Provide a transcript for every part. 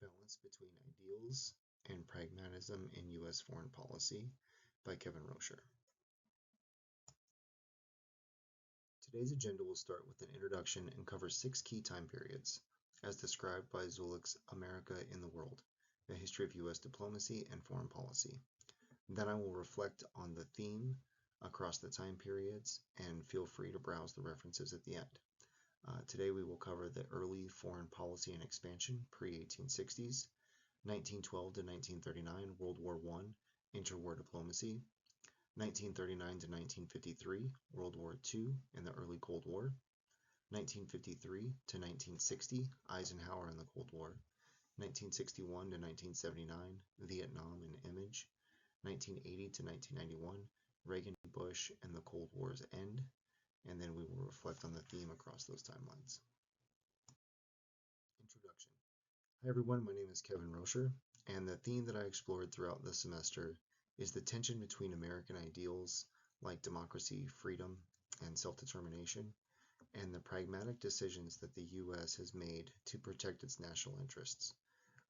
Balance Between Ideals and Pragmatism in U.S. Foreign Policy by Kevin Roscher. Today's agenda will start with an introduction and cover 6 key time periods, as described by Zulick's America in the World, a history of U.S. diplomacy and foreign policy. Then I will reflect on the theme across the time periods, and feel free to browse the references at the end. Today we will cover the early foreign policy and expansion, pre-1860s, 1912 to 1939, World War I, interwar diplomacy, 1939 to 1953, World War II and the early Cold War, 1953 to 1960, Eisenhower and the Cold War, 1961 to 1979, Vietnam and Image, 1980 to 1991, Reagan, Bush, and the Cold War's end, and then we will reflect on the theme across those timelines. Introduction. Hi everyone, my name is Kevin Roscher, and the theme that I explored throughout this semester is the tension between American ideals like democracy, freedom, and self-determination, and the pragmatic decisions that the U.S. has made to protect its national interests.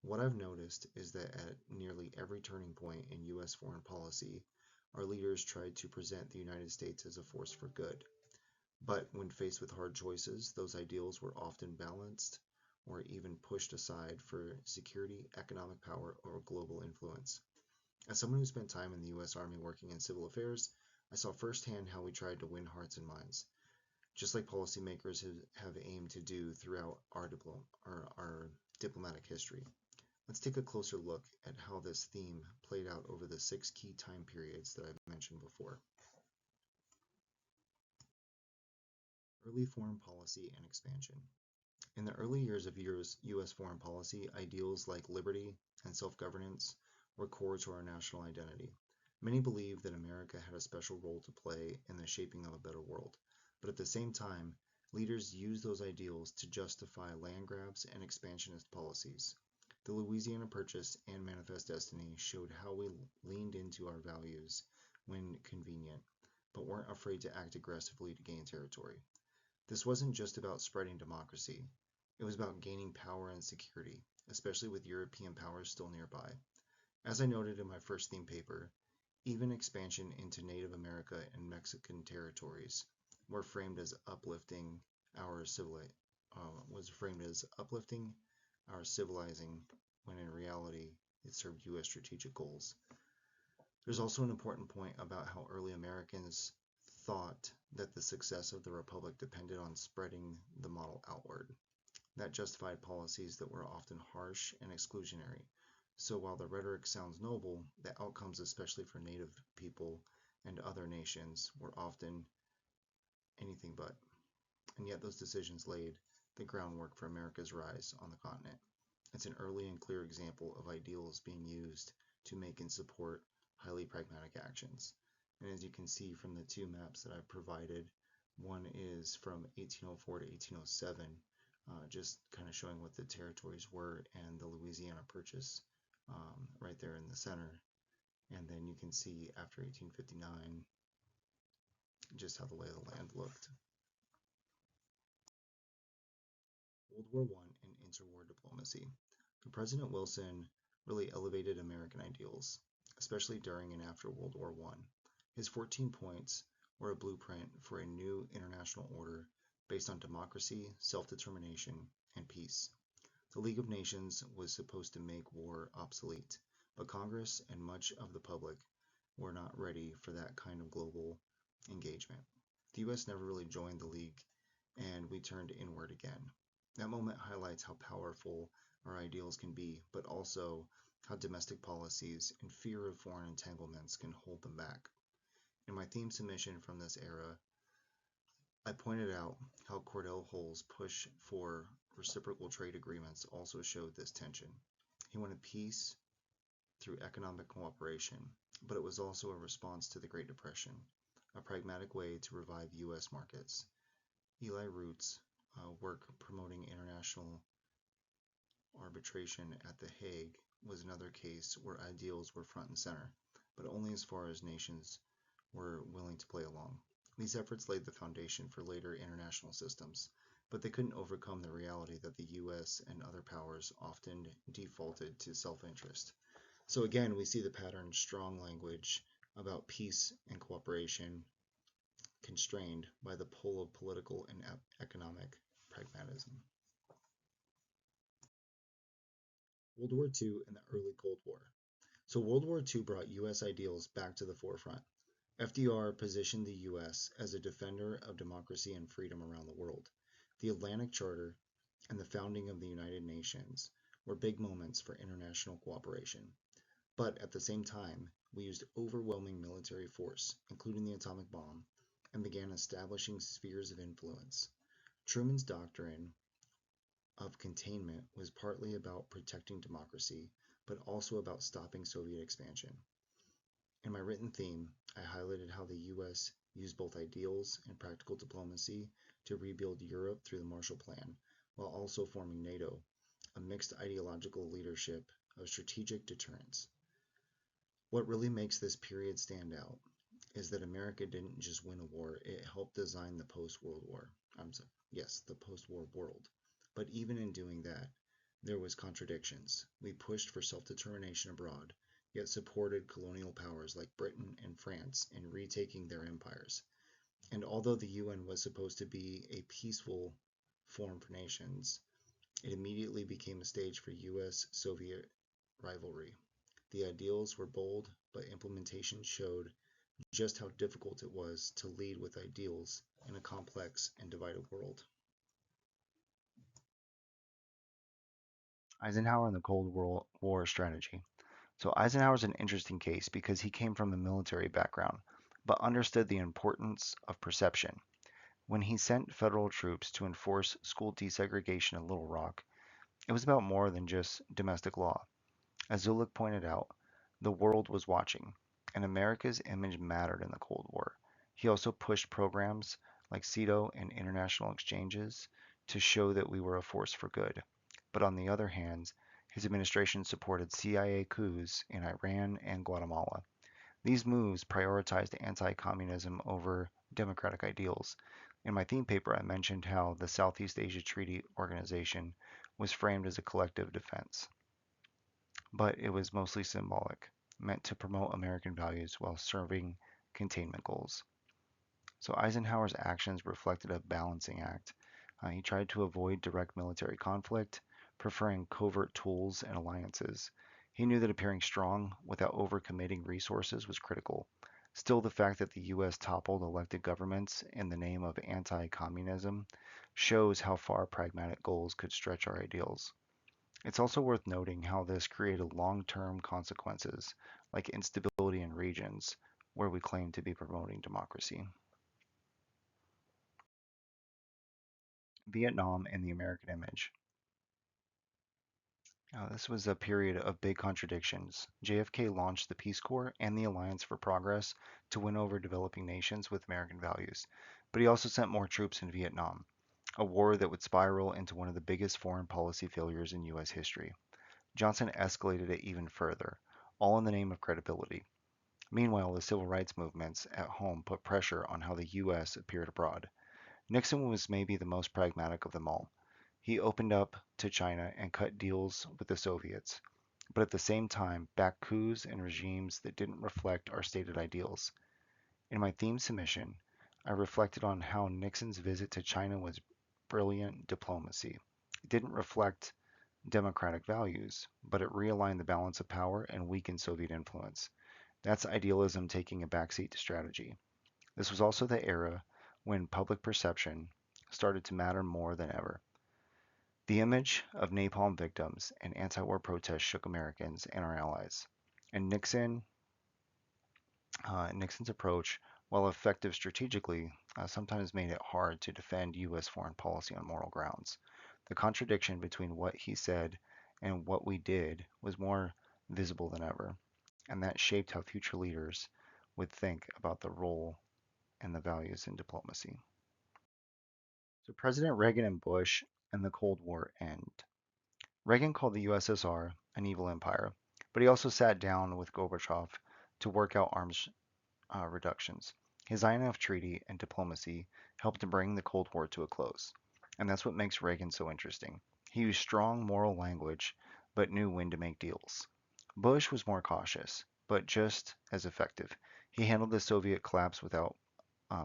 What I've noticed is that at nearly every turning point in U.S. foreign policy, our leaders tried to present the United States as a force for good. But when faced with hard choices, those ideals were often balanced or even pushed aside for security, economic power, or global influence. As someone who spent time in the U.S. Army working in civil affairs, I saw firsthand how we tried to win hearts and minds, just like policymakers have aimed to do throughout our diplomatic history. Let's take a closer look at how this theme played out over the 6 key time periods that I've mentioned before. Early foreign policy and expansion. In the early years of U.S. foreign policy, ideals like liberty and self-governance were core to our national identity. Many believed that America had a special role to play in the shaping of a better world, but at the same time, leaders used those ideals to justify land grabs and expansionist policies. The Louisiana Purchase and Manifest Destiny showed how we leaned into our values when convenient, but weren't afraid to act aggressively to gain territory. This wasn't just about spreading democracy. It was about gaining power and security, especially with European powers still nearby. As I noted in my first theme paper, even expansion into Native America and Mexican territories were framed as uplifting our civilizing, when in reality it served U.S. strategic goals. There's also an important point about how early Americans thought that the success of the Republic depended on spreading the model outward. That justified policies that were often harsh and exclusionary. So while the rhetoric sounds noble, the outcomes, especially for Native people and other nations, were often anything but. And yet those decisions laid the groundwork for America's rise on the continent. It's an early and clear example of ideals being used to make and support highly pragmatic actions. And as you can see from the 2 maps that I've provided, one is from 1804 to 1807, just kind of showing what the territories were, and the Louisiana Purchase right there in the center. And then you can see after 1859 just how the lay of the land looked. World War I and interwar diplomacy. President Wilson really elevated American ideals, especially during and after World War I. His 14 points were a blueprint for a new international order based on democracy, self-determination, and peace. The League of Nations was supposed to make war obsolete, but Congress and much of the public were not ready for that kind of global engagement. The U.S. never really joined the League, and we turned inward again. That moment highlights how powerful our ideals can be, but also how domestic policies and fear of foreign entanglements can hold them back. In my theme submission from this era, I pointed out how Cordell Hull's push for reciprocal trade agreements also showed this tension. He wanted peace through economic cooperation, but it was also a response to the Great Depression, a pragmatic way to revive U.S. markets. Eli Root's work promoting international arbitration at The Hague was another case where ideals were front and center, but only as far as nations were willing to play along. These efforts laid the foundation for later international systems, but they couldn't overcome the reality that the US and other powers often defaulted to self interest. So again, we see the pattern strong language about peace and cooperation constrained by the pull of political and economic pragmatism. World War II and the early Cold War. So World War II brought US ideals back to the forefront. FDR positioned the US as a defender of democracy and freedom around the world. The Atlantic Charter and the founding of the United Nations were big moments for international cooperation. But at the same time, we used overwhelming military force, including the atomic bomb, and began establishing spheres of influence. Truman's doctrine of containment was partly about protecting democracy, but also about stopping Soviet expansion. In my written theme, I highlighted how the US used both ideals and practical diplomacy to rebuild Europe through the Marshall Plan, while also forming NATO, a mixed ideological leadership of strategic deterrence. What really makes this period stand out is that America didn't just win a war, it helped design the post-World War. I'm sorry, yes, the post-war world. But even in doing that, there was contradictions. We pushed for self-determination abroad, yet supported colonial powers like Britain and France in retaking their empires. And although the UN was supposed to be a peaceful forum for nations, it immediately became a stage for US-Soviet rivalry. The ideals were bold, but implementation showed just how difficult it was to lead with ideals in a complex and divided world. Eisenhower and the Cold War strategy. So Eisenhower's an interesting case because he came from a military background, but understood the importance of perception. When he sent federal troops to enforce school desegregation in Little Rock, it was about more than just domestic law. As Zulik pointed out, the world was watching, and America's image mattered in the Cold War. He also pushed programs like CETO and international exchanges to show that we were a force for good. But on the other hand, his administration supported CIA coups in Iran and Guatemala. These moves prioritized anti-communism over democratic ideals. In my theme paper, I mentioned how the Southeast Asia Treaty Organization was framed as a collective defense, but it was mostly symbolic, meant to promote American values while serving containment goals. So Eisenhower's actions reflected a balancing act. He tried to avoid direct military conflict, preferring covert tools and alliances. He knew that appearing strong without overcommitting resources was critical. Still, the fact that the US toppled elected governments in the name of anti communism shows how far pragmatic goals could stretch our ideals. It's also worth noting how this created long-term consequences, like instability in regions where we claim to be promoting democracy. Vietnam and the American image. This was a period of big contradictions. JFK launched the Peace Corps and the Alliance for Progress to win over developing nations with American values, but he also sent more troops in Vietnam, a war that would spiral into one of the biggest foreign policy failures in US history. Johnson escalated it even further, all in the name of credibility. Meanwhile, the civil rights movements at home put pressure on how the US appeared abroad. Nixon was maybe the most pragmatic of them all. He opened up to China and cut deals with the Soviets, but at the same time backed coups and regimes that didn't reflect our stated ideals. In my theme submission, I reflected on how Nixon's visit to China was brilliant diplomacy. It didn't reflect democratic values, but it realigned the balance of power and weakened Soviet influence. That's idealism taking a backseat to strategy. This was also the era when public perception started to matter more than ever. The image of napalm victims and anti-war protests shook Americans and our allies. And Nixon's approach, while effective strategically, sometimes made it hard to defend U.S. foreign policy on moral grounds. The contradiction between what he said and what we did was more visible than ever, and that shaped how future leaders would think about the role and the values in diplomacy. So President Reagan and Bush and the Cold War end. Reagan called the USSR an evil empire, but he also sat down with Gorbachev to work out arms reductions. His INF Treaty and diplomacy helped to bring the Cold War to a close. And that's what makes Reagan so interesting. He used strong moral language, but knew when to make deals. Bush was more cautious, but just as effective. He handled the Soviet collapse without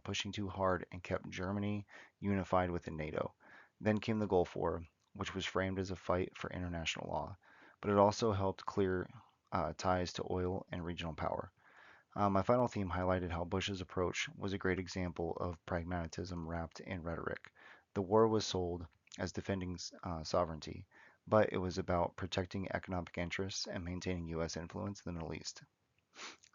pushing too hard and kept Germany unified within NATO. Then came the Gulf War, which was framed as a fight for international law, but it also helped clear ties to oil and regional power. My final theme highlighted how Bush's approach was a great example of pragmatism wrapped in rhetoric. The war was sold as defending sovereignty, but it was about protecting economic interests and maintaining U.S. influence in the Middle East.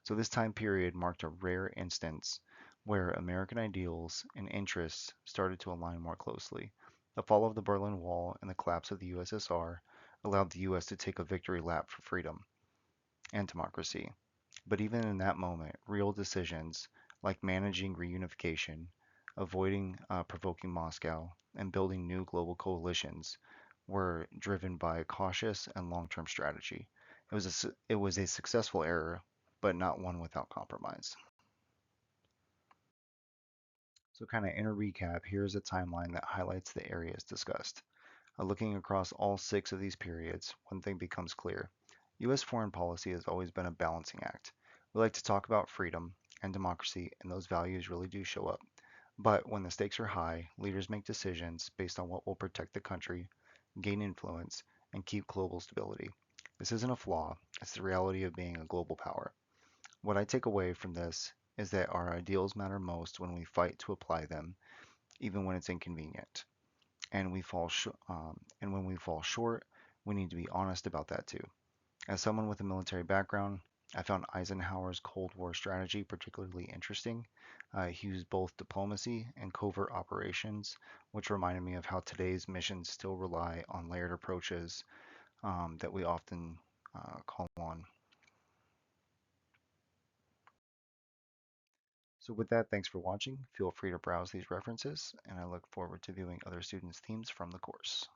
So this time period marked a rare instance where American ideals and interests started to align more closely. The fall of the Berlin Wall and the collapse of the USSR allowed the US to take a victory lap for freedom and democracy. But even in that moment, real decisions like managing reunification, avoiding provoking Moscow, and building new global coalitions were driven by cautious and long-term strategy. It was a successful era, but not one without compromise. So, kind of in a recap, here's a timeline that highlights the areas discussed. Looking across all six of these periods, one thing becomes clear. U.S. foreign policy has always been a balancing act. We like to talk about freedom and democracy, and those values really do show up. But when the stakes are high, leaders make decisions based on what will protect the country, gain influence, and keep global stability. This isn't a flaw, it's the reality of being a global power. What I take away from this is that our ideals matter most when we fight to apply them, even when it's inconvenient. And when we fall short, we need to be honest about that too. As someone with a military background, I found Eisenhower's Cold War strategy particularly interesting. He used both diplomacy and covert operations, which reminded me of how today's missions still rely on layered approaches that we often call on. So with that, thanks for watching. Feel free to browse these references, and I look forward to viewing other students' themes from the course.